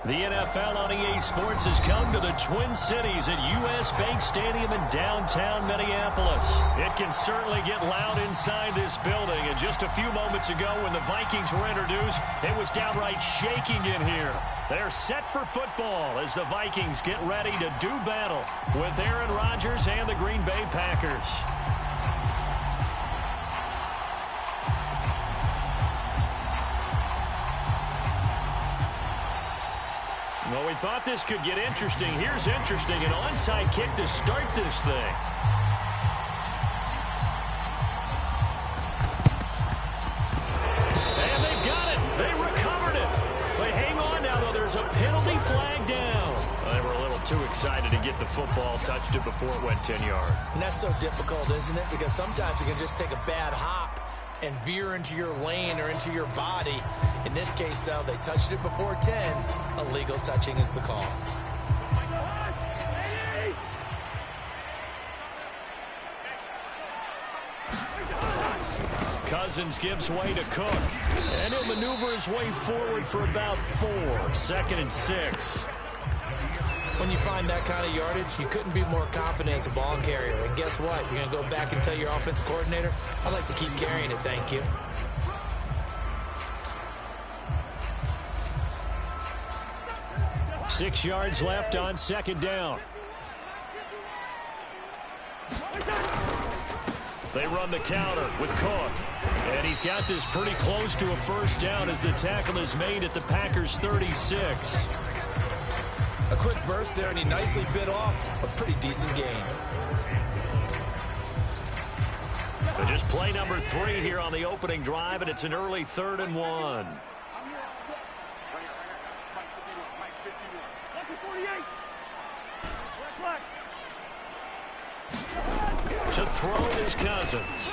The NFL on EA Sports has come to the Twin Cities at U.S. Bank Stadium in downtown Minneapolis. It can certainly get loud inside this building. And just a few moments ago when the Vikings were introduced, it was downright shaking in here. They're set for football as the Vikings get ready to do battle with Aaron Rodgers and the Green Bay Packers. Well, we thought this could get interesting. Here's interesting. An onside kick to start this thing. And they've got it. They recovered it. But hang on now, though. There's a penalty flag down. Well, they were a little too excited to get the football, touched it before it went 10 yards. And that's so difficult, isn't it? Because sometimes you can just take a bad hop and veer into your lane or into your body. In this case, though, they touched it before 10. Illegal touching is the call. Cousins gives way to Cook. And he'll maneuver his way forward for about 4. 2nd and 6. When you find that kind of yardage, you couldn't be more confident as a ball carrier. And guess what? You're going to go back and tell your offensive coordinator, I'd like to keep carrying it, thank you. Six yards left on 2nd down. They run the counter with Cook. And he's got this pretty close to a first down as the tackle is made at the Packers' 36. A quick burst there, and he nicely bit off a pretty decent gain. But just play number 3 here on the opening drive, and it's an early 3rd and 1. To throw is Cousins.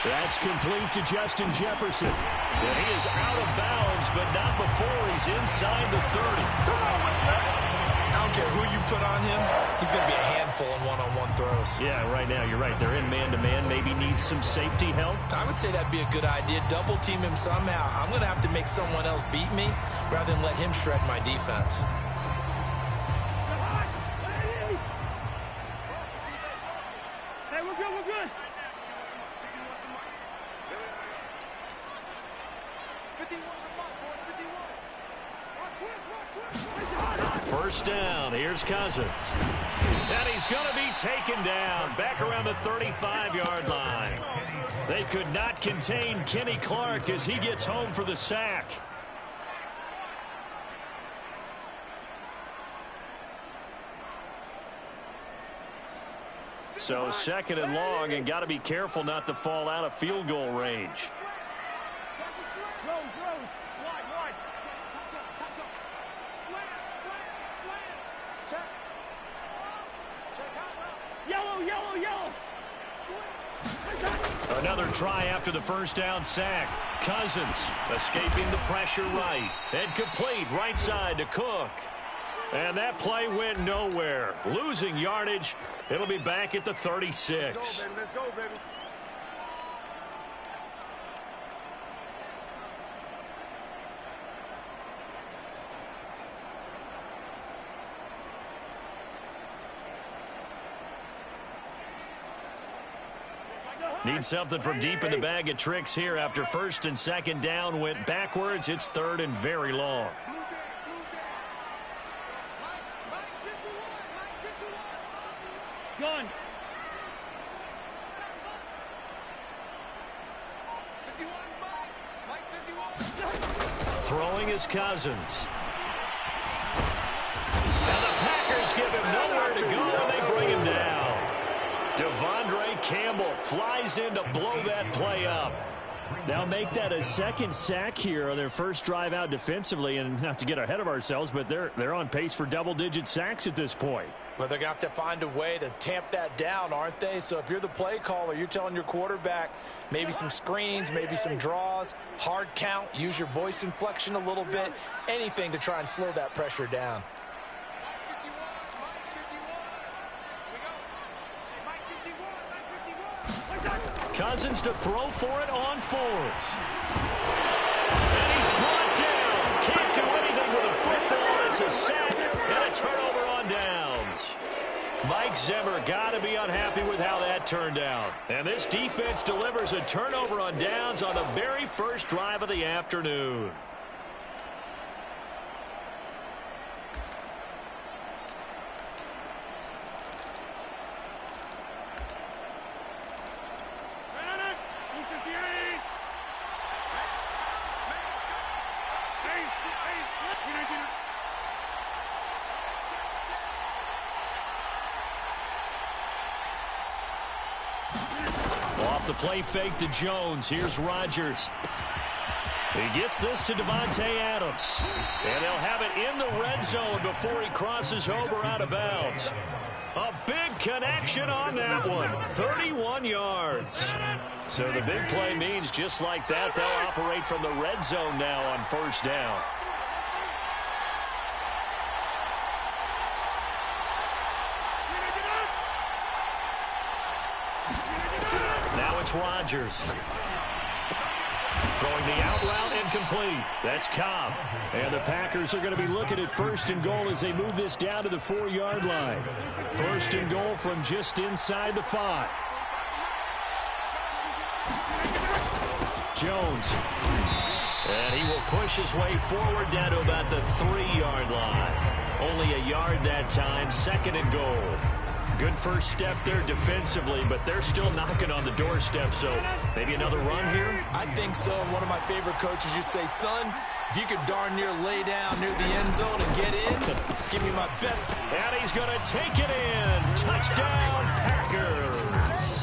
That's complete to Justin Jefferson. And he is out of bounds, but not before he's inside the 30. I don't care who you put on him, he's going to be a handful in one-on-one throws. Yeah, right now, you're right. They're in man-to-man. Maybe needs some safety help. I would say that'd be a good idea. Double team him somehow. I'm going to have to make someone else beat me rather than let him shred my defense. First down, here's Cousins. And he's going to be taken down back around the 35-yard line. They could not contain Kenny Clark as he gets home for the sack. So 2nd and long, and got to be careful not to fall out of field goal range. Another try after the first down sack. Cousins escaping the pressure right. And complete right side to Cook. And that play went nowhere. Losing yardage. It'll be back at the 36. Let's go, baby. Let's go, baby. Need something from deep in the bag of tricks here after 1st and 2nd down went backwards. It's 3rd and very long. Gun. Throwing is Cousins. And the Packers give him nowhere to go, and they bring him down. Devondre Campbell flies in to blow that play up. Now make that a 2nd sack here on their first drive out defensively, and not to get ahead of ourselves, but they're on pace for double-digit sacks at this point. Well, they're going to have to find a way to tamp that down, aren't they? So if you're the play caller, you're telling your quarterback maybe some screens, maybe some draws, hard count, use your voice inflection a little bit, anything to try and slow that pressure down. Cousins to throw for it on 4th. And he's brought down. Can't do anything with a foot Zimmer got to be unhappy with how that turned out. And this defense delivers a turnover on downs on the very first drive of the afternoon. Off the play fake to Jones. Here's Rodgers. He gets this to Davante Adams. And they'll have it in the red zone before he crosses over out of bounds. A big connection on that one. 31 yards. So the big play means just like that, they'll operate from the red zone now on first down. Rodgers throwing the out route incomplete. That's Cobb. And the Packers are going to be looking at first and goal as they move this down to the 4-yard line. First and goal from just inside the 5. Jones. And he will push his way forward down to about the 3-yard line. Only a yard that time. Second and goal. Good first step there defensively, but they're still knocking on the doorstep, so maybe another run here? I think so. One of my favorite coaches used to say, son, if you could darn near lay down near the end zone and get in, give me my best. And he's going to take it in. Touchdown, Packers.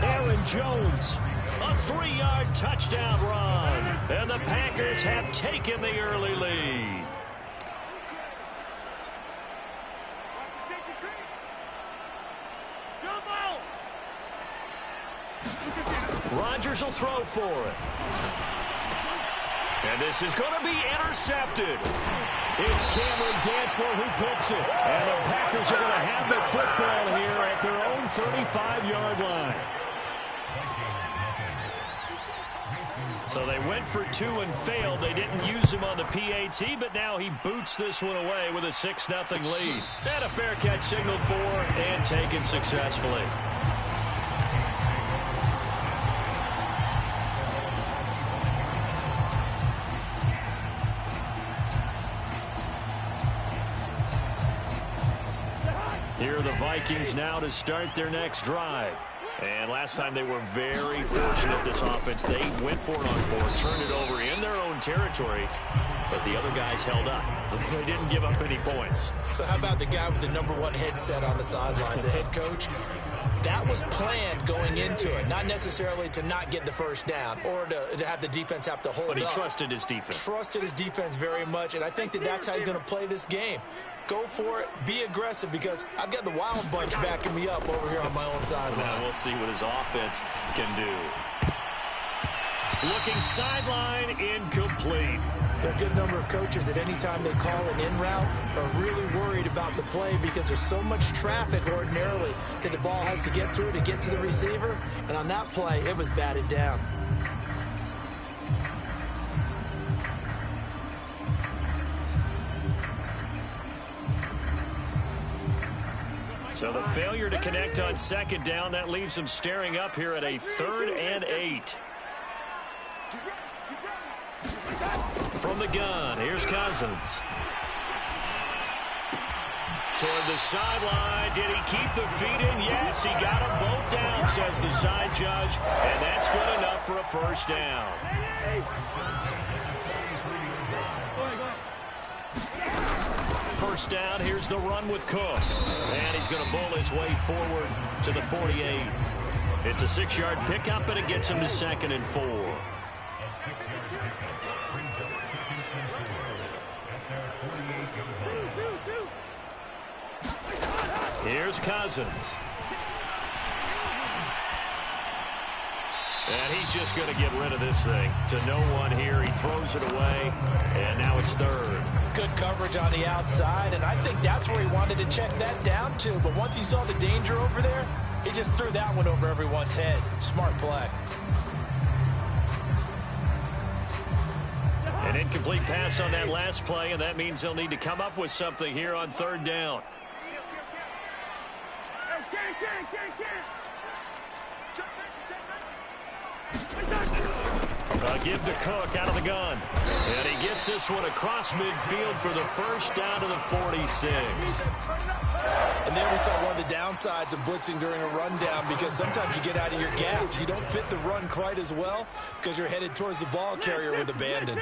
Aaron Jones, a 3-yard touchdown run. And the Packers have taken the early lead. Rodgers will throw for it. And this is going to be intercepted. It's Cameron Dantzler who picks it. And the Packers are going to have the football here at their own 35-yard line. So they went for 2 and failed. They didn't use him on the PAT, but now he boots this one away with a 6-0 lead. And a fair catch signaled for and taken successfully. Here are the Vikings now to start their next drive. And last time they were very fortunate, this offense. They went for it on 4, turned it over in their own territory, but the other guys held up. They didn't give up any points. So how about the guy with the #1 headset on the sidelines, the head coach? That was planned going into it, not necessarily to not get the first down or to have the defense have to hold up. But he trusted his defense. Trusted his defense very much, and I think that's how he's going to play this game. Go for it, be aggressive, because I've got the wild bunch backing me up over here on my own sideline. Now we'll see what his offense can do. Looking sideline, incomplete. There are a good number of coaches that any time they call an in route are really worried about the play because there's so much traffic ordinarily that the ball has to get through to get to the receiver. And on that play, it was batted down. So the failure to connect on second down, that leaves them staring up here at a 3rd and 8. From the gun, here's Cousins. Toward the sideline, did he keep the feet in? Yes, he got them both down, says the side judge, and that's good enough for a first down. First down, here's the run with Cook. And he's going to bowl his way forward to the 48. It's a 6-yard pickup, and it gets him to 2nd and 4. Here's Cousins. And he's just going to get rid of this thing to no one here. He throws it away, and now it's 3rd. Good coverage on the outside, and I think that's where he wanted to check that down to. But once he saw the danger over there, he just threw that one over everyone's head. Smart play. An incomplete pass on that last play, and that means they'll need to come up with something here on 3rd down. Give to Cook out of the gun. And he gets this one across midfield for the first down to the 46. And there we saw one of the downsides of blitzing during a rundown, because sometimes you get out of your gaps. You don't fit the run quite as well because you're headed towards the ball carrier with abandon.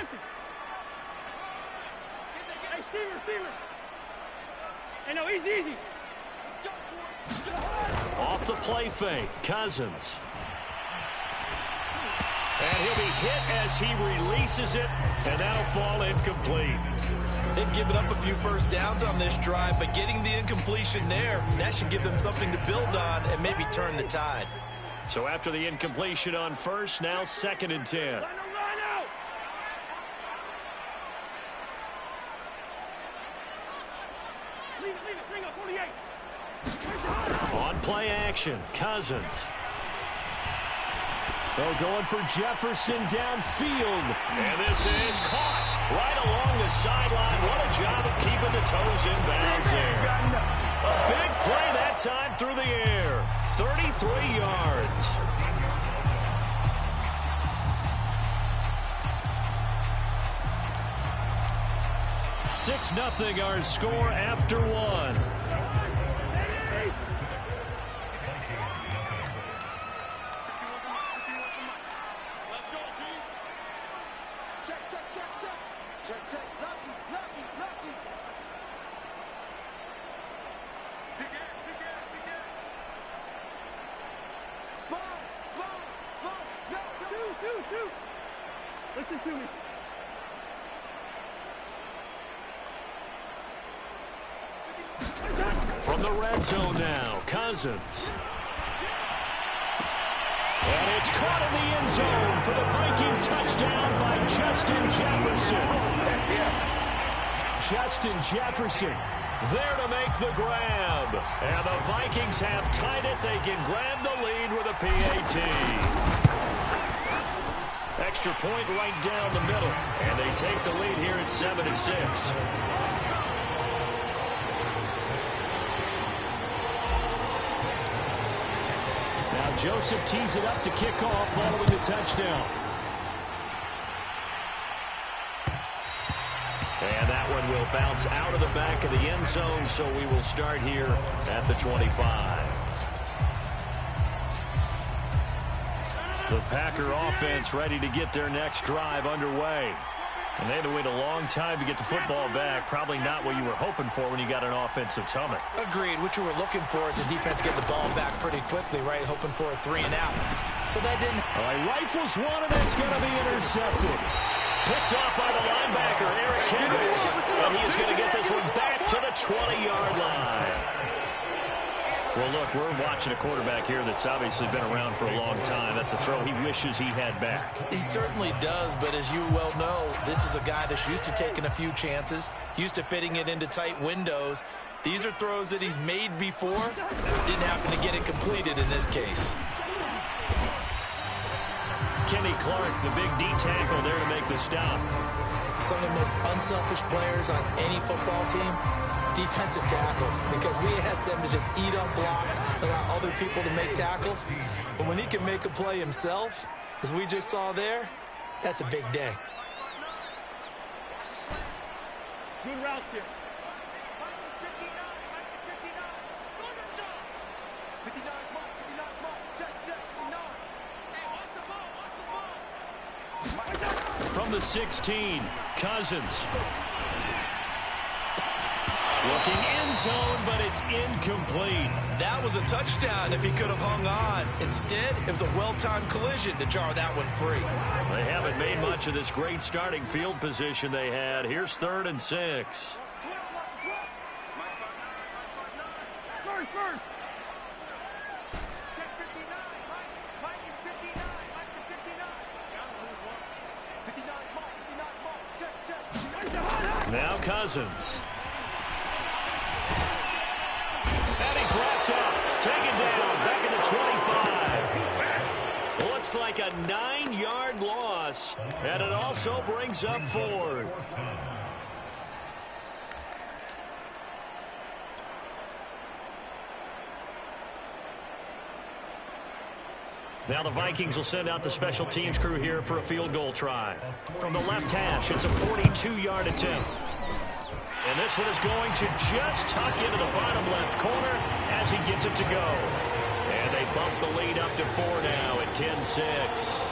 Hey, no, easy. Off the play fake, Cousins. And he'll be hit as he releases it, and that'll fall incomplete. They've given up a few first downs on this drive, but getting the incompletion there, that should give them something to build on and maybe turn the tide. So after the incompletion on first, now 2nd and 10. On play action, Cousins. Oh, going for Jefferson downfield. And this is caught right along the sideline. What a job of keeping the toes in bounds there. A big play that time through the air. 33 yards. Six 0 our score after one. Listen to me. From the red zone now, Cousins. And it's caught in the end zone for the Viking touchdown by Justin Jefferson. Justin Jefferson there to make the grab. And the Vikings have tied it. They can grab the lead with a PAT. Extra point right down the middle. And they take the lead here at 7-6. Now Joseph tees it up to kick off following the touchdown. And that one will bounce out of the back of the end zone, so we will start here at the 25. The Packer offense ready to get their next drive underway. And they had to wait a long time to get the football back. Probably not what you were hoping for when you got an offense that's humming. Agreed. What you were looking for is the defense get the ball back pretty quickly, right? Hoping for a 3-and-out. So that didn't. All right, rifles one, and it's going to be intercepted. Picked off by the linebacker, Eric Kendricks. And he's going to get this one back to the 20-yard line. Well, look, we're watching a quarterback here that's obviously been around for a long time. That's a throw he wishes he had back. He certainly does, but as you well know, this is a guy that's used to taking a few chances, used to fitting it into tight windows. These are throws that he's made before. Didn't happen to get it completed in this case. Kenny Clark, the big D tackle there to make the stop. Some of the most unselfish players on any football team, defensive tackles, because we ask them to just eat up blocks, allow other people to make tackles. But when he can make a play himself, as we just saw there, that's a big day. Good route here. From the 16, Cousins. Looking end zone, but it's incomplete. That was a touchdown if he could have hung on. Instead, it was a well-timed collision to jar that one free. They haven't made much of this great starting field position they had. Here's 3rd and 6. Now Cousins. And he's wrapped up. Taken down. Back at the 25. Looks like a 9-yard loss. And it also brings up 4th. Now the Vikings will send out the special teams crew here for a field goal try. From the left hash, it's a 42-yard attempt. And this one is going to just tuck into the bottom left corner as he gets it to go. And they bump the lead up to 4 now at 10-6.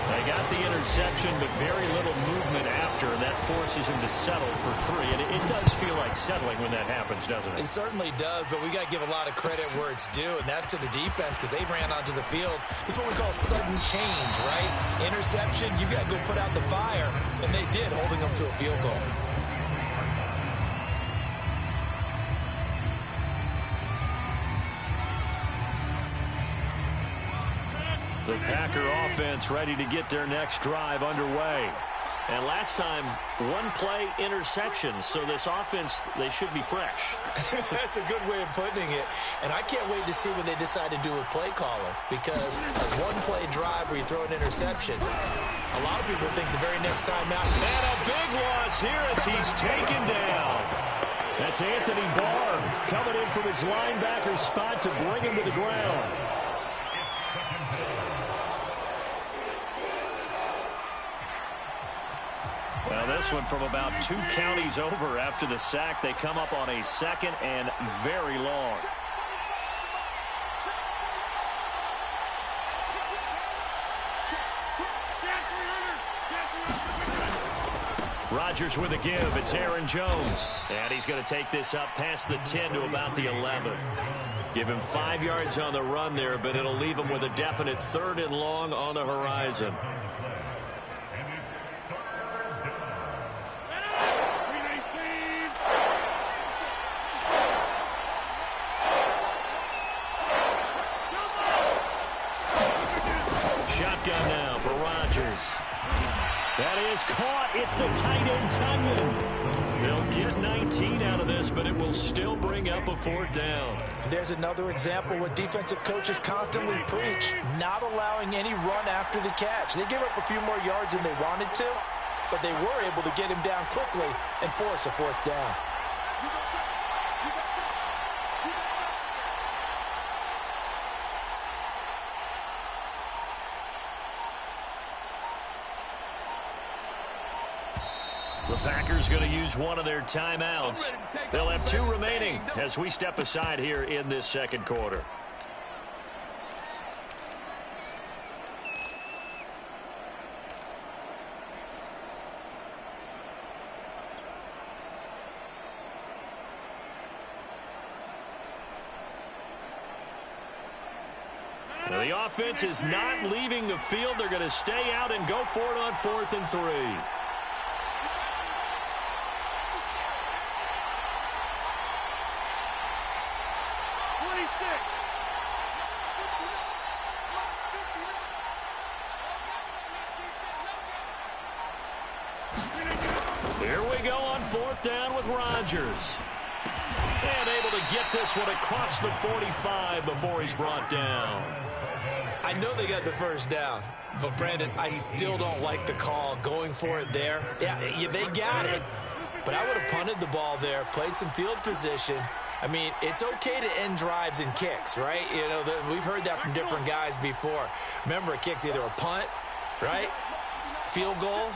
They got the interception, but very little movement after, and that forces him to settle for 3. And it does feel like settling when that happens, doesn't it? It certainly does, but we got to give a lot of credit where it's due, and that's to the defense because they ran onto the field. This is what we call sudden change, right? Interception, you got to go put out the fire, and they did, holding them to a field goal. The Packer offense ready to get their next drive underway. And last time, one play interception. So this offense, they should be fresh. That's a good way of putting it. And I can't wait to see what they decide to do with play calling. Because a one-play drive where you throw an interception, a lot of people think the very next time out. And a big loss here as he's taken down. That's Anthony Barr coming in from his linebacker spot to bring him to the ground. Well, this one from about 2 counties over after the sack. They come up on a 2nd and very long. Rodgers with a give. It's Aaron Jones. And he's going to take this up past the 10 to about the 11. Give him 5 yards on the run there, but it'll leave him with a definite 3rd and long on the horizon. Shotgun now for Rodgers. That is caught. It's the tight end, Tunyon. They'll get 19 out of this, but it will still bring up a 4th down. There's another example what defensive coaches constantly preach, not allowing any run after the catch. They gave up a few more yards than they wanted to, but they were able to get him down quickly and force a 4th down. The Packers going to use one of their timeouts. They'll have 2 remaining as we step aside here in this 2nd quarter. Now the offense is not leaving the field. They're going to stay out and go for it on 4th and 3. Here we go on 4th down with Rodgers. And able to get this one across the 45 before he's brought down. I know they got the 1st down, but Brandon, I still don't like the call going for it there. Yeah, they got it, but I would have punted the ball there, played some field position. I mean, it's okay to end drives and kicks, right? You know, we've heard that from different guys before. Remember, a kick's either a punt, right, field goal,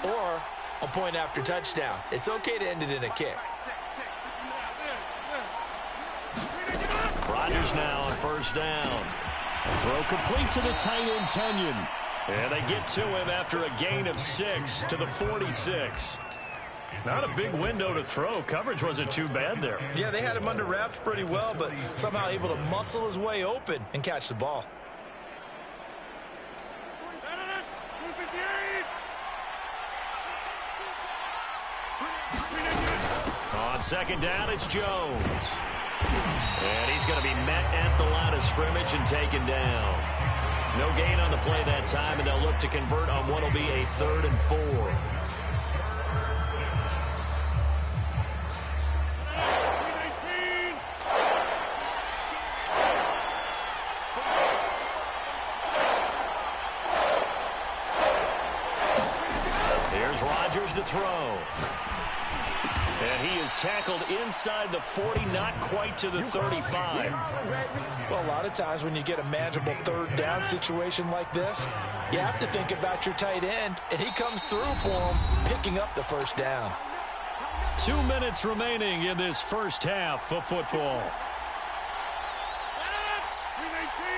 or a point after touchdown. It's okay to end it in a kick. Rodgers now on 1st down. Throw complete to the tight end, Tunyon. And they get to him after a gain of 6 to the 46. Not a big window to throw. Coverage wasn't too bad there. Yeah, they had him under wraps pretty well, but somehow able to muscle his way open and catch the ball. On 2nd down, it's Jones. And he's going to be met at the line of scrimmage and taken down. No gain on the play that time, and they'll look to convert on what will be a 3rd and 4. Here's Rodgers to throw. And he is tackled inside the 40, not quite to the 35. Well, a lot of times when you get a manageable third down situation like this, you have to think about your tight end, and he comes through for him, picking up the first down. 2 minutes remaining in this first half of football.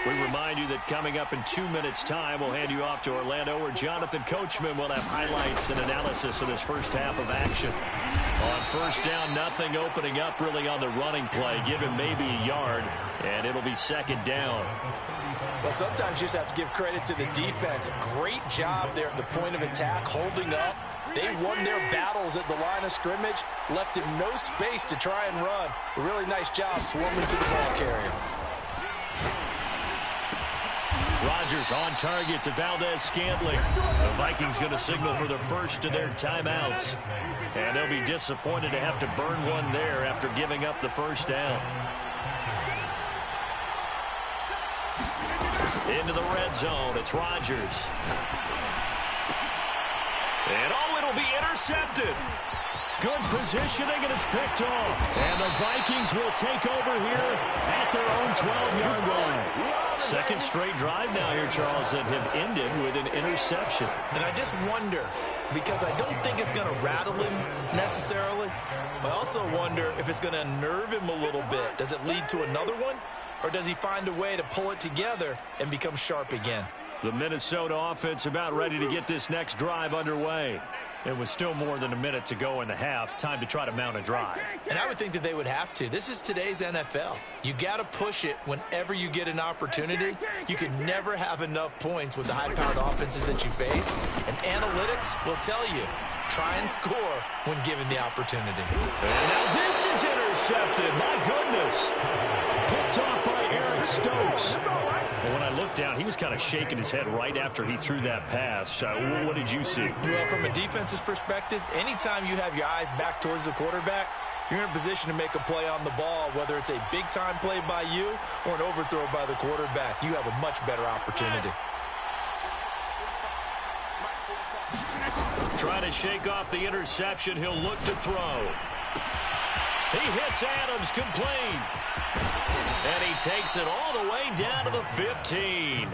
We remind you that coming up in 2 minutes' time, we'll hand you off to Orlando, where Jonathan Coachman will have highlights and analysis of this first half of action. On first down, nothing opening up really on the running play. Give him maybe a yard, and it'll be second down. Well, sometimes you just have to give credit to the defense. Great job there at the point of attack, holding up. They won their battles at the line of scrimmage, left him no space to try and run. A really nice job swarming to the ball carrier. Rodgers on target to Valdez-Scantling. The Vikings going to signal for the first of their timeouts. And they'll be disappointed to have to burn one there after giving up the first down. Into the red zone, it's Rodgers. And it'll be intercepted. Good positioning, and it's picked off. And the Vikings will take over here at their own 12-yard line. Second straight drive now here, Charles, that have ended with an interception. And I just wonder, because I don't think it's going to rattle him necessarily, but I also wonder if it's going to unnerve him a little bit. Does it lead to another one, or does he find a way to pull it together and become sharp again? The Minnesota offense about ready to get this next drive underway. It was still more than a minute to go in the half. Time to try to mount a drive. And I would think that they would have to. This is today's NFL. You got to push it whenever you get an opportunity. You can never have enough points with the high-powered offenses that you face. And analytics will tell you, try and score when given the opportunity. And now this is intercepted. My goodness. Picked off by Eric Stokes. Well, when I looked down, he was kind of shaking his head right after he threw that pass. What did you see? Well, from a defense's perspective, anytime you have your eyes back towards the quarterback, you're in a position to make a play on the ball, whether it's a big-time play by you or an overthrow by the quarterback. You have a much better opportunity. Trying to shake off the interception. He'll look to throw. He hits Adams, complete. And he takes it all the way down to the 15.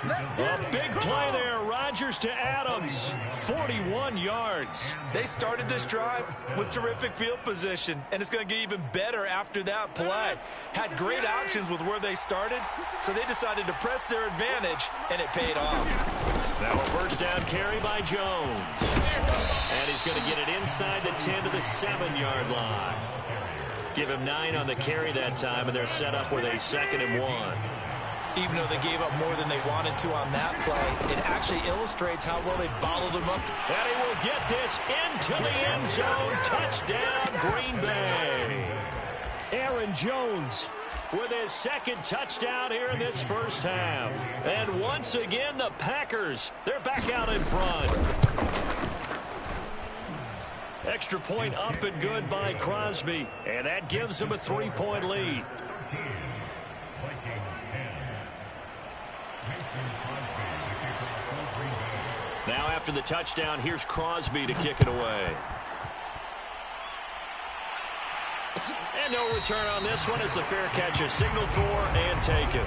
A big play there. Rodgers to Adams. 41 yards. They started this drive with terrific field position, and it's going to get even better after that play. Had great options with where they started, so they decided to press their advantage, and it paid off. Now a first down carry by Jones. And he's going to get it inside the 10 to the 7-yard line. Give him 9 on the carry that time, and they're set up with a 2nd and 1. Even though they gave up more than they wanted to on that play, it actually illustrates how well they bottled him up. And he will get this into the end zone. Touchdown, Green Bay. Aaron Jones with his 2nd touchdown here in this first half. And once again, the Packers, they're back out in front. Extra point up and good by Crosby, and that gives him a 3-point lead. Now after the touchdown, here's Crosby to kick it away. And no return on this one as the fair catch is signaled for and taken.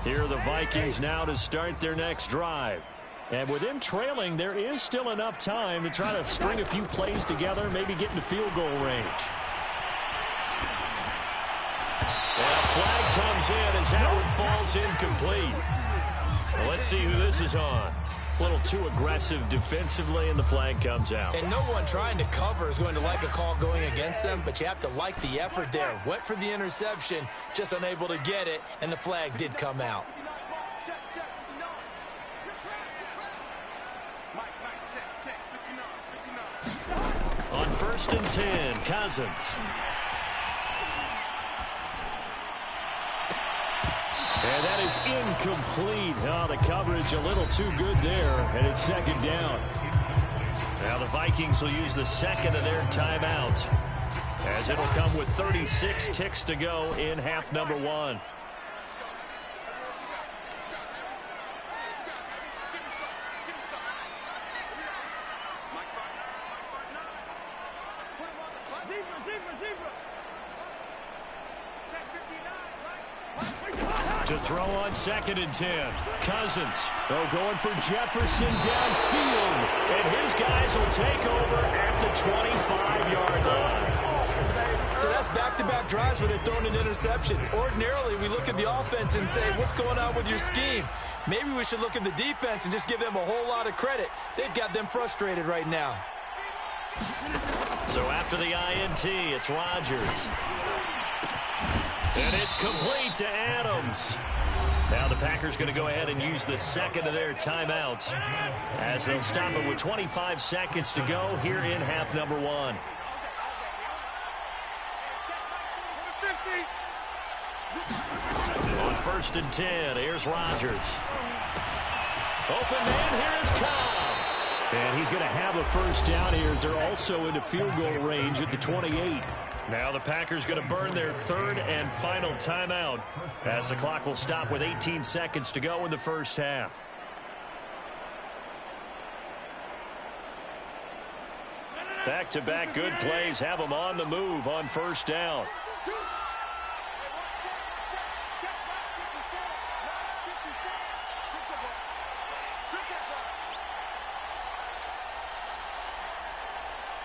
Here are the Vikings now to start their next drive. And with them trailing, there is still enough time to try to string a few plays together, maybe get into field goal range. And a flag comes in as that one falls incomplete. Well, let's see who this is on. A little too aggressive defensively, and the flag comes out. And no one trying to cover is going to like a call going against them, but you have to like the effort there. Went for the interception, just unable to get it, and the flag did come out. On 1st and 10, Cousins. And that is incomplete. Oh, the coverage a little too good there, and it's second down. Now the Vikings will use the second of their timeouts, as it'll come with 36 ticks to go in half number one. To throw on 2nd and 10. Cousins. Going for Jefferson downfield. And his guys will take over at the 25-yard line. So that's back-to-back drives where they've thrown an interception. Ordinarily, we look at the offense and say, what's going on with your scheme? Maybe we should look at the defense and just give them a whole lot of credit. They've got them frustrated right now. So after the INT, it's Rodgers. And it's complete to Adams. Now the Packers going to go ahead and use the second of their timeouts, as they'll stop it with 25 seconds to go here in half number one. On 1st and 10, here's Rodgers. Open man, here is Cobb. And he's going to have a first down here, as they're also into field goal range at the 28. Now the Packers going to burn their third and final timeout, as the clock will stop with 18 seconds to go in the first half. Back-to-back good plays have them on the move on first down.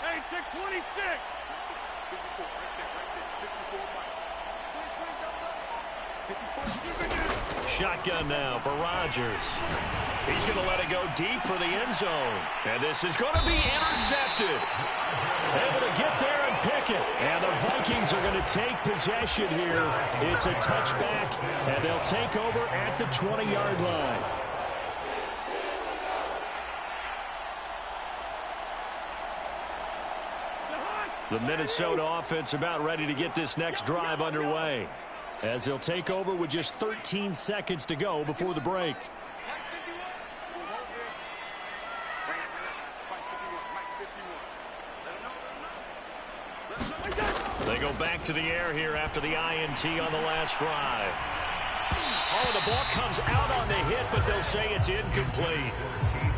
Hey, take 26. Shotgun now for Rodgers. He's going to let it go deep for the end zone. And this is going to be intercepted. Able to get there and pick it. And the Vikings are going to take possession here. It's a touchback, and they'll take over at the 20-yard line. The Minnesota offense about ready to get this next drive underway, as they'll take over with just 13 seconds to go before the break. They go back to the air here after the INT on the last drive. Oh, the ball comes out on the hit, but they'll say it's incomplete.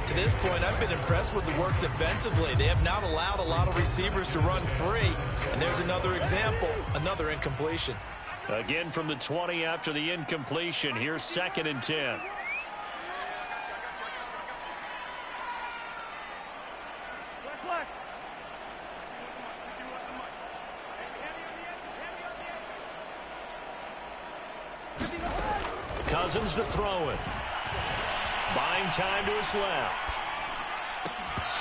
To this point, I've been impressed with the work defensively. They have not allowed a lot of receivers to run free. And there's another example, another incompletion. Again from the 20 after the incompletion. Here's 2nd and 10. Cousins to throw it. Buying time to his left.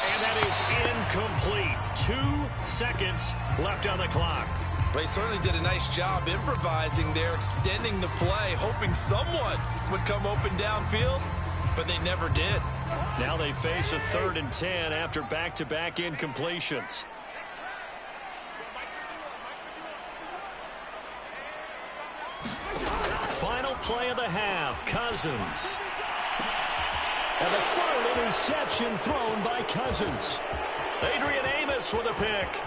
And that is incomplete. 2 seconds left on the clock. Well, he certainly did a nice job improvising there, extending the play, hoping someone would come open downfield, but they never did. Now they face a 3rd and 10 after back-to-back incompletions. Final play of the half, Cousins. And the third interception thrown by Cousins. Adrian Amos with a pick.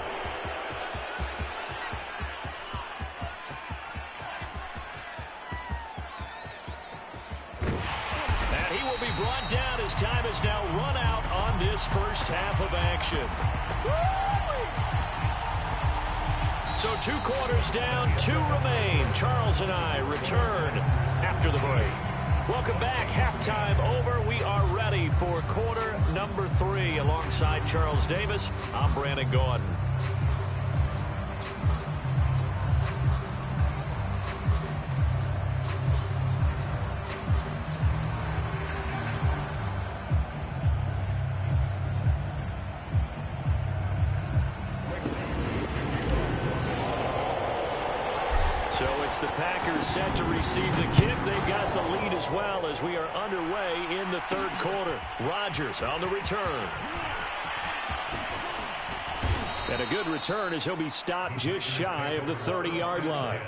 And he will be brought down as time is now run out on this first half of action. So 2 quarters down, 2 remain. Charles and I return after the break. Welcome back. Halftime over. We are ready for quarter number 3. Alongside Charles Davis, I'm Brandon Gordon. So it's the Packers set to receive the kick. They've got the lead as well as we are underway in the 3rd quarter. Rodgers on the return. And a good return as he'll be stopped just shy of the 30-yard line.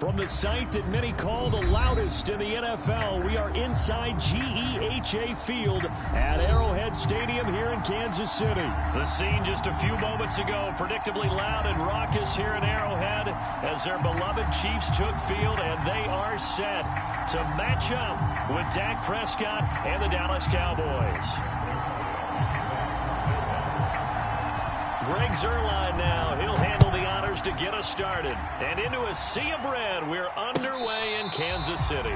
From the site that many call the loudest in the NFL, we are inside GEHA Field at Arrowhead Stadium here in Kansas City. The scene just a few moments ago, predictably loud and raucous here in Arrowhead as their beloved Chiefs took field, and they are set to match up with Dak Prescott and the Dallas Cowboys. Greg Zuerlein now. He'll handle the honors to get us started. And into a sea of red, we're underway in Kansas City.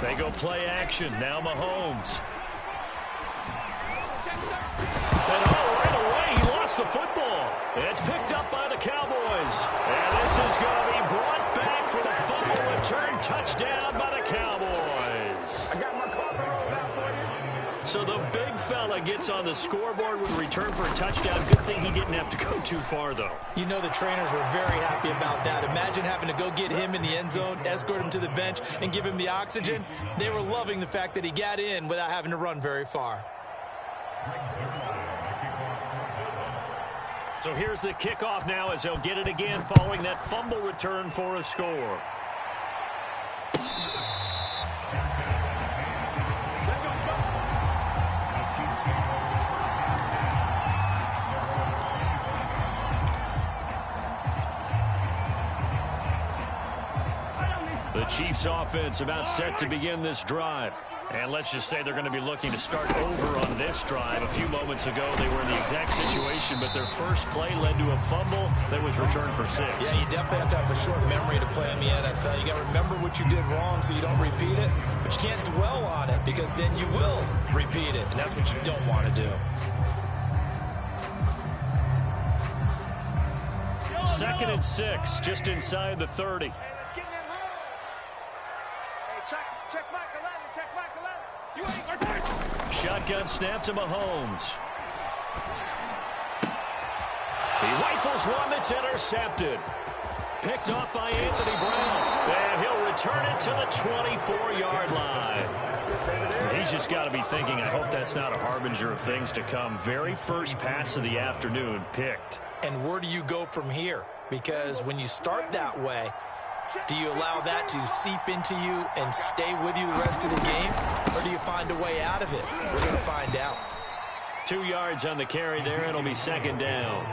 They go play action. Now Mahomes. And right away, he lost the football. And it's picked up by the Cowboys. And this is going to be brought back for the fumble return touchdown by the Cowboys. I got my carpet rolled out for you. So the big fella gets on the scoreboard with a return for a touchdown. Good thing he didn't have to go too far, though. You know the trainers were very happy about that. Imagine having to go get him in the end zone, escort him to the bench, and give him the oxygen. They were loving the fact that he got in without having to run very far. So here's the kickoff now as they'll get it again following that fumble return for a score. The Chiefs offense about set to begin this drive. And let's just say they're going to be looking to start over on this drive. A few moments ago, they were in the exact situation, but their first play led to a fumble that was returned for 6. Yeah, you definitely have to have a short memory to play in the NFL. You got to remember what you did wrong so you don't repeat it, but you can't dwell on it because then you will repeat it, and that's what you don't want to do. Second and 6, just inside the 30. Shotgun snap to Mahomes. He rifles one that's intercepted. Picked off by Anthony Brown. And he'll return it to the 24-yard line. He's just got to be thinking, I hope that's not a harbinger of things to come. Very first pass of the afternoon picked. And where do you go from here? Because when you start that way, do you allow that to seep into you and stay with you the rest of the game? Or do you find a way out of it? We're going to find out. 2 yards on the carry there. It'll be second down.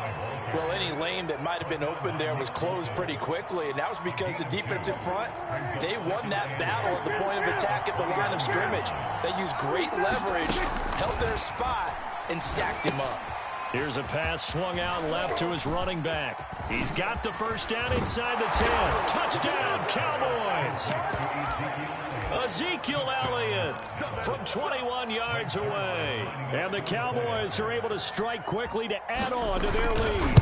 Well, any lane that might have been open there was closed pretty quickly, and that was because the defensive front, they won that battle at the point of attack at the line of scrimmage. They used great leverage, held their spot, and stacked him up. Here's a pass swung out left to his running back. He's got the first down inside the 10. Touchdown, Cowboys! Ezekiel Elliott from 21 yards away. And the Cowboys are able to strike quickly to add on to their lead.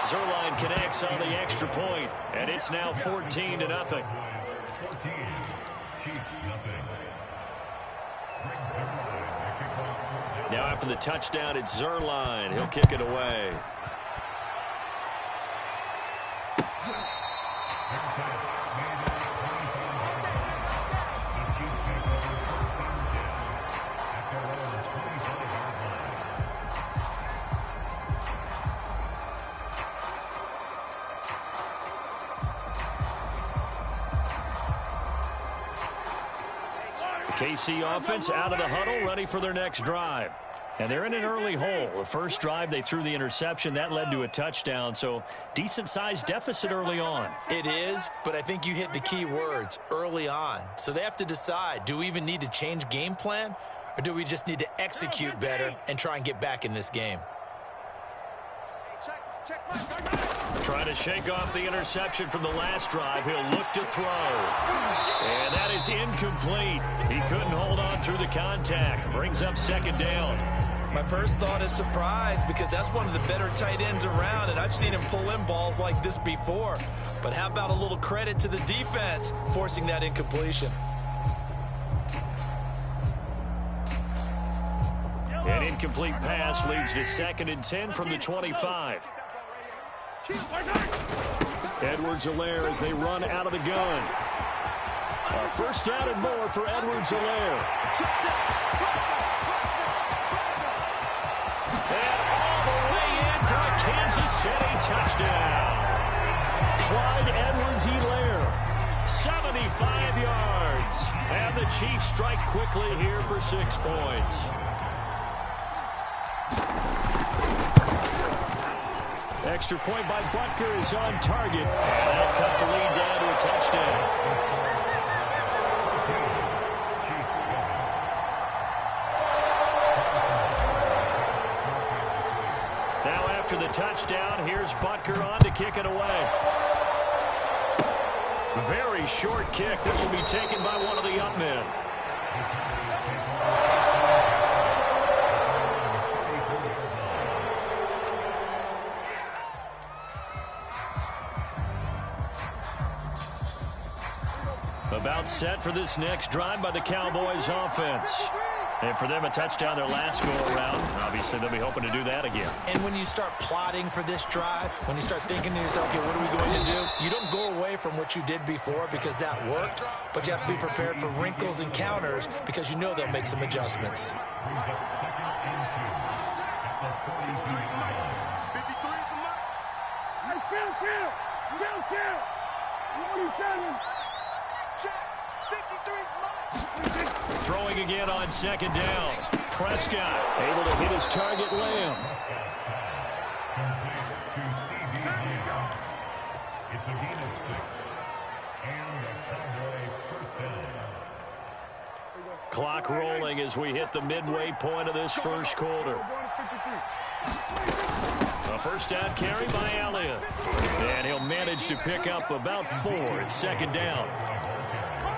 Zuerlein connects on the extra point, and it's now 14-0. Now after the touchdown, it's Zuerlein. He'll kick it away. KC offense out of the huddle, ready for their next drive. And they're in an early hole. The first drive, they threw the interception. That led to a touchdown, so decent-sized deficit early on. It is, but I think you hit the key words, early on. So they have to decide, do we even need to change game plan, or do we just need to execute better and try and get back in this game? Trying to shake off the interception from the last drive. He'll look to throw. And that is incomplete. He couldn't hold on through the contact. Brings up second down. My first thought is surprise because that's one of the better tight ends around, and I've seen him pull in balls like this before. But how about a little credit to the defense forcing that incompletion? An incomplete pass leads to 2nd and 10 from the 25. Edwards-Helaire as they run out of the gun. A first down and more for Edwards-Helaire. And all the way in for a Kansas City touchdown. Clyde Edwards-Helaire, 75 yards. And the Chiefs strike quickly here for 6 points. Extra point by Butker is on target. And they'll cut the lead down to a touchdown. Now after the touchdown, here's Butker on to kick it away. Very short kick. This will be taken by one of the up men. About set for this next drive by the Cowboys offense. And for them, a touchdown their last go-around. Obviously, they'll be hoping to do that again. And when you start plotting for this drive, when you start thinking to yourself, okay, what are we going to do? You don't go away from what you did before because that worked, but you have to be prepared for wrinkles and counters because you know they'll make some adjustments. 53 is the mark. Hey, kill. 47. Throwing again on 2nd down. Prescott able to hit his target, Lamb. Clock rolling as we hit the midway point of this first quarter. A first down carry by Elliott. And he'll manage to pick up about 4 at 2nd down.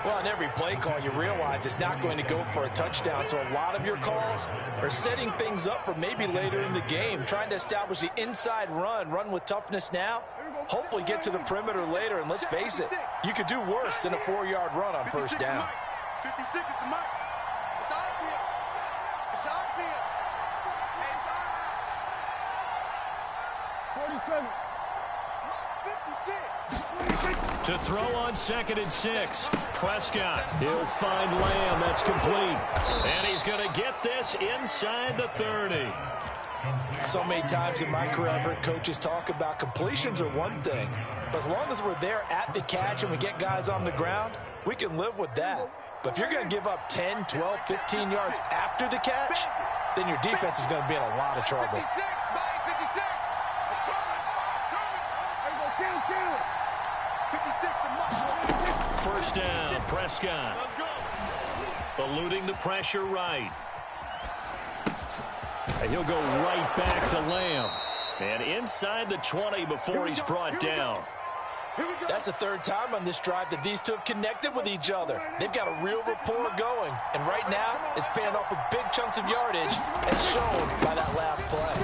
Well, on every play call, you realize it's not going to go for a touchdown. So a lot of your calls are setting things up for maybe later in the game, trying to establish the inside run with toughness now, hopefully get to the perimeter later. And let's face it, you could do worse than a 4-yard run on first down. 56 is the mark. It's our field. It's our field. Hey, it's our house. 47. 56. To throw on 2nd and 6. Prescott. He'll find Lamb. That's complete. And he's going to get this inside the 30. So many times in my career, I've heard coaches talk about completions are one thing, but as long as we're there at the catch and we get guys on the ground, we can live with that. But if you're going to give up 10, 12, 15 yards after the catch, then your defense is going to be in a lot of trouble. 56, Mike, 56. Kill. 56 the mark. First down, Prescott. Eluding the pressure right. And he'll go right back to Lamb. And inside the 20 before he's brought down. That's the 3rd time on this drive that these two have connected with each other. They've got a real rapport going. And right now, it's paying off with big chunks of yardage, as shown by that last play.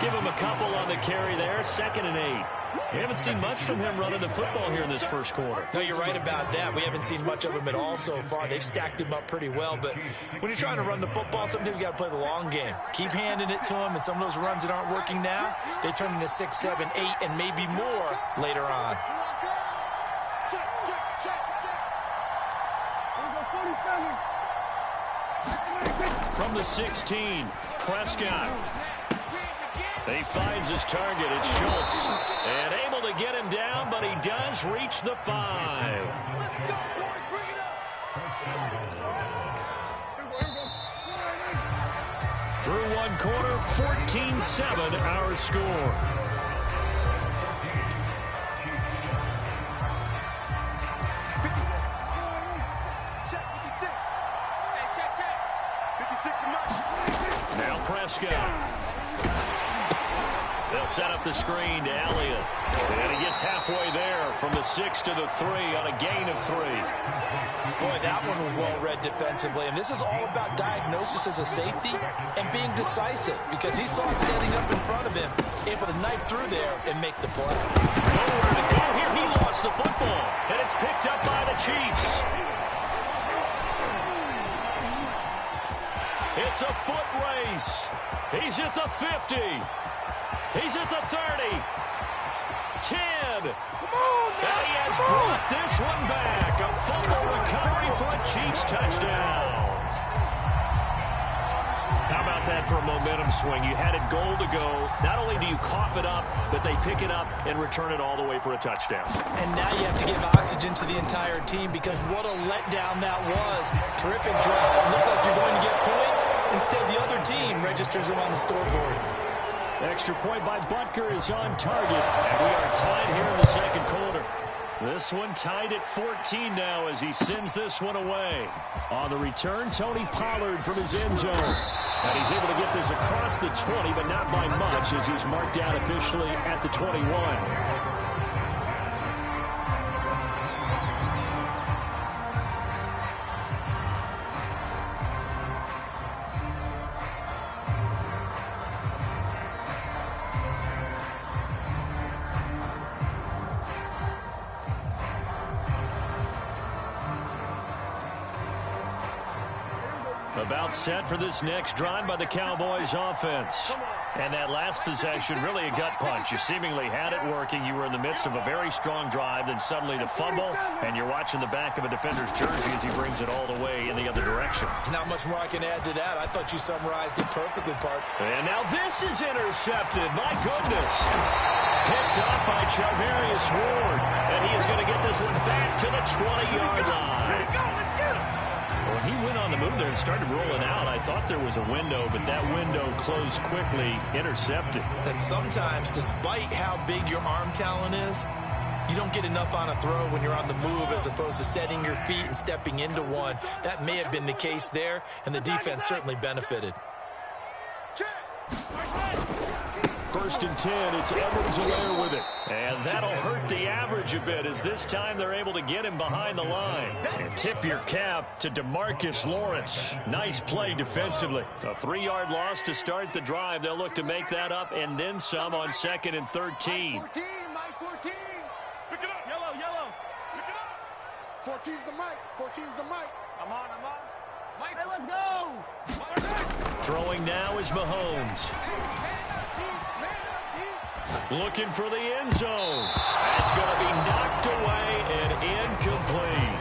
Give him a couple on the carry there, 2nd and 8. We haven't seen much from him running the football here in this first quarter. No, you're right about that. We haven't seen much of him at all so far. They've stacked him up pretty well. But when you're trying to run the football, sometimes you got to play the long game. Keep handing it to him, and some of those runs that aren't working now, they turn into 6, 7, 8, and maybe more later on. From the 16, Prescott. He finds his target. It's Schultz. And able to get him down, but he does reach the 5. Through one quarter, 14-7 our score. Now Prescott. They'll set up the screen to Elliott. And he gets halfway there from the 6 to the 3 on a gain of 3. Boy, that one was well read defensively. And this is all about diagnosis as a safety and being decisive, because he saw it setting up in front of him, able to knife through there and make the play. Nowhere to go here. He lost the football, and it's picked up by the Chiefs. It's a foot race. He's at the 50. He's at the 30. 10. And he has brought this one back. A fumble recovery for a Chiefs touchdown. How about that for a momentum swing? You had it goal to go. Not only do you cough it up, but they pick it up and return it all the way for a touchdown. And now you have to give oxygen to the entire team, because what a letdown that was. Terrific drive. Looked like you're going to get points. Instead, the other team registers them on the scoreboard. Extra point by Butker is on target. And we are tied here in the second quarter. This one tied at 14 now as he sends this one away. On the return, Tony Pollard from his end zone. And he's able to get this across the 20, but not by much, as he's marked down officially at the 21. About set for this next drive by the Cowboys offense. And that last possession, really a gut punch. You seemingly had it working. You were in the midst of a very strong drive, then suddenly the fumble, and you're watching the back of a defender's jersey as he brings it all the way in the other direction. There's not much more I can add to that. I thought you summarized it perfectly, Park. And now this is intercepted. My goodness. Picked up by Charvarius Ward. And he is going to get this one back to the 20-yard line. When he went on the move there and started rolling out, I thought there was a window, but that window closed quickly, intercepted. And sometimes, despite how big your arm talent is, you don't get enough on a throw when you're on the move as opposed to setting your feet and stepping into one. That may have been the case there, and the defense certainly benefited. First and 10, it's Edwards-Helaire with it. And that'll hurt the average a bit, as this time they're able to get him behind the line. And tip your cap to DeMarcus Lawrence. Nice play defensively. A 3-yard loss to start the drive. They'll look to make that up and then some on 2nd and 13. Mike 14, Mike 14. Pick it up. Yellow, yellow. Pick it up. 14's the mic. 14's the mic. I'm on. Mike, hey, let's go. Throwing now is Mahomes. Looking for the end zone. That's going to be knocked away and incomplete.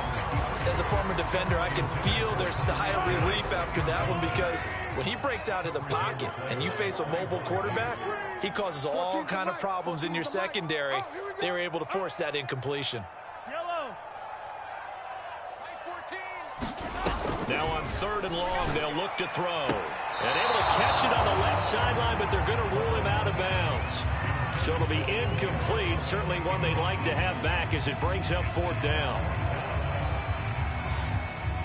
As a former defender, I can feel their sigh of relief after that one, because when he breaks out of the pocket and you face a mobile quarterback, he causes all kind of problems in your secondary. They were able to force that incompletion. Now on 3rd and long, they'll look to throw. And able to catch it on the left sideline, but they're going to rule him out of bounds. So it'll be incomplete. Certainly one they'd like to have back as it brings up 4th down.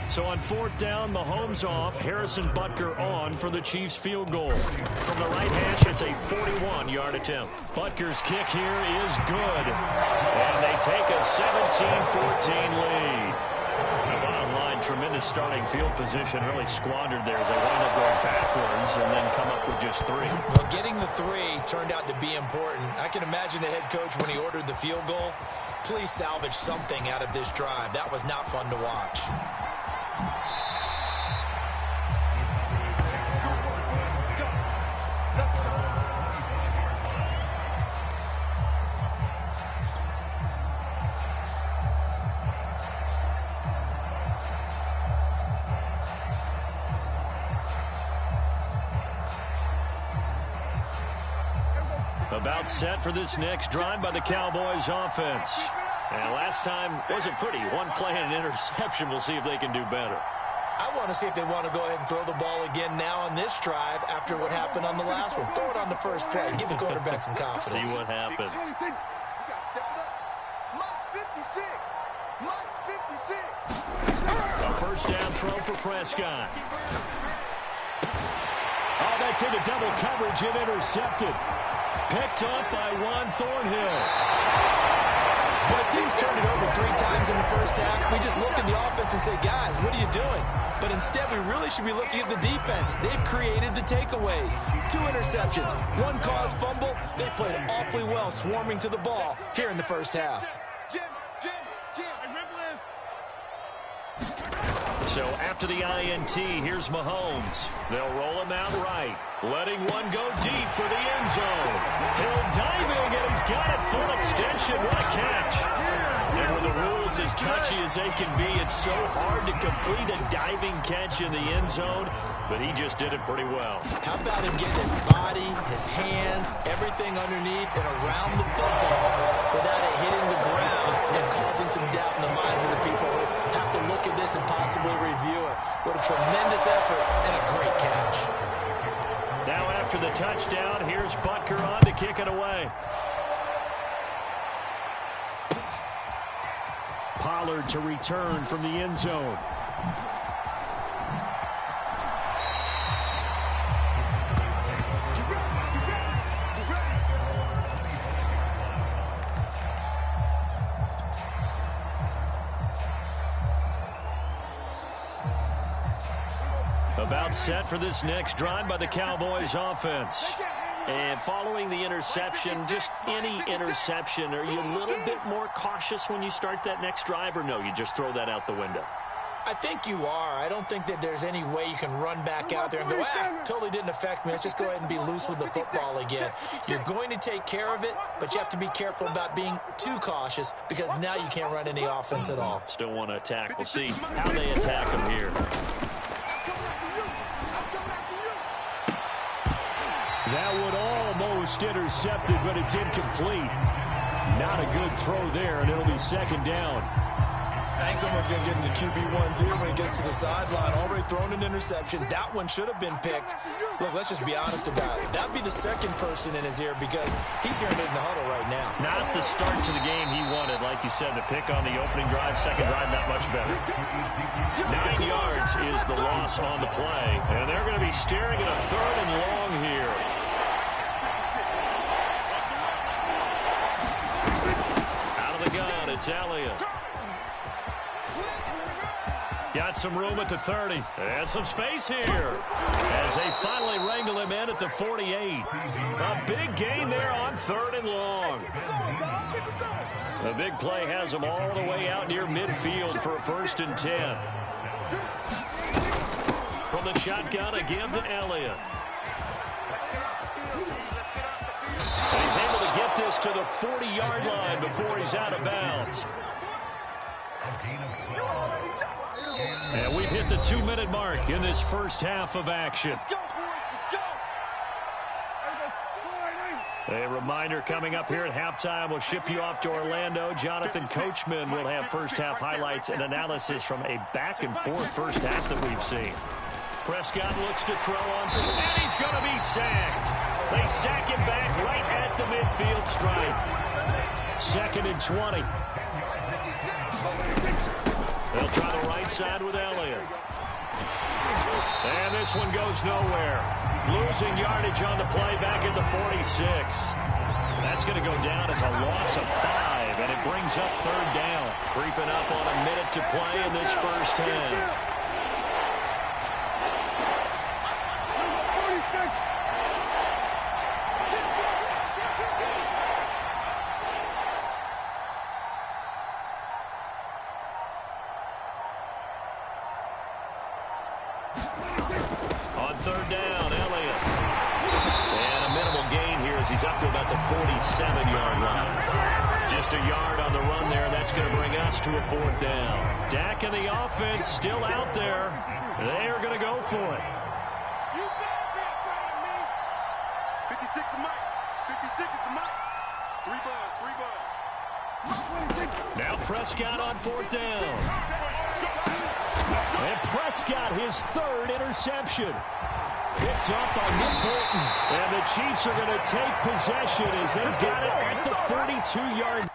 So on 4th down, Mahomes off, Harrison Butker on for the Chiefs field goal. From the right hash, it's a 41-yard attempt. Butker's kick here is good. And they take a 17-14 lead. The bottom line, tremendous starting field position, really squandered there as they wind up going backwards and then come up with just 3. Well, getting the 3 turned out to be important. I can imagine the head coach, when he ordered the field goal, please salvage something out of this drive. That was not fun to watch. About set for this next drive by the Cowboys offense. And last time wasn't pretty. One play and an interception. We'll see if they can do better. I want to see if they want to go ahead and throw the ball again now on this drive after what happened on the last one. Throw it on the first play. Give the quarterback some confidence. See what happens. We got to step it up. Mike's 56. Mike's 56. A first down throw for Prescott. Oh, that's into double coverage and intercepted. Picked up by Juan Thornhill. When a team's turned it over 3 times in the first half, we just look at the offense and say, guys, what are you doing? But instead, we really should be looking at the defense. They've created the takeaways. 2 interceptions, 1 caused fumble. They played awfully well swarming to the ball here in the first half. So after the INT, here's Mahomes. They'll roll him out right, letting one go deep for the end zone. He'll diving, and he's got it full extension. What a catch. And with the rules as touchy as they can be, it's so hard to complete a diving catch in the end zone, but he just did it pretty well. How about him getting his body, his hands, everything underneath and around the football without it hitting the ground and causing some doubt in the minds of the people who have to look at this and possibly review it. What a tremendous effort and a great catch. Now after the touchdown, here's Butker on to kick it away. Pollard to return from the end zone. About set for this next drive by the Cowboys offense. And following the interception, just any interception, are you a little bit more cautious when you start that next drive, or no, you just throw that out the window? I think you are. I don't think that there's any way you can run back out there and go, totally didn't affect me. Let's just go ahead and be loose with the football again. You're going to take care of it, but you have to be careful about being too cautious because now you can't run any offense at all. Still want to attack. We'll see how they attack him here. That would almost intercepted, but it's incomplete. Not a good throw there, and it'll be second down. I think someone's going to get into QB1s here when he gets to the sideline. Already thrown an interception. That one should have been picked. Look, let's just be honest about it. That'd be the second person in his ear because he's hearing it in the huddle right now. Not the start to the game he wanted, like you said, the pick on the opening drive. Second drive, not much better. 9 yards is the loss on the play, and they're going to be staring at a 3rd and long here. Out of the gun, it's Elliott. Got some room at the 30. And some space here as they finally wrangle him in at the 48. A big gain there on 3rd and long. The big play has him all the way out near midfield for a 1st and 10. From the shotgun again to Elliott. And he's able to get this to the 40-yard line before he's out of bounds. And we've hit the 2-minute mark in this first half of action. A reminder coming up here at halftime. We'll ship you off to Orlando. Jonathan Coachman will have first half highlights and analysis from a back-and-forth first half that we've seen. Prescott looks to throw on, and he's going to be sacked. They sack him back right at the midfield stripe. 2nd and 20. They'll try the right side with Elliott. And this one goes nowhere. Losing yardage on the play back at the 46. That's going to go down as a loss of 5, and it brings up 3rd down. Creeping up on a minute to play in this first half. On 3rd down, Elliott. And a minimal gain here as he's up to about the 47-yard line. Just a yard on the run there. That's going to bring us to a 4th down. Dak and the offense still out there. They are going to go for it. 56 is Mike. 56 is the Mike. 3 buzz. Now Prescott on 4th down. And Prescott, his 3rd interception. Picked up by Nick Bolton. And the Chiefs are going to take possession as they've got it at the 42-yard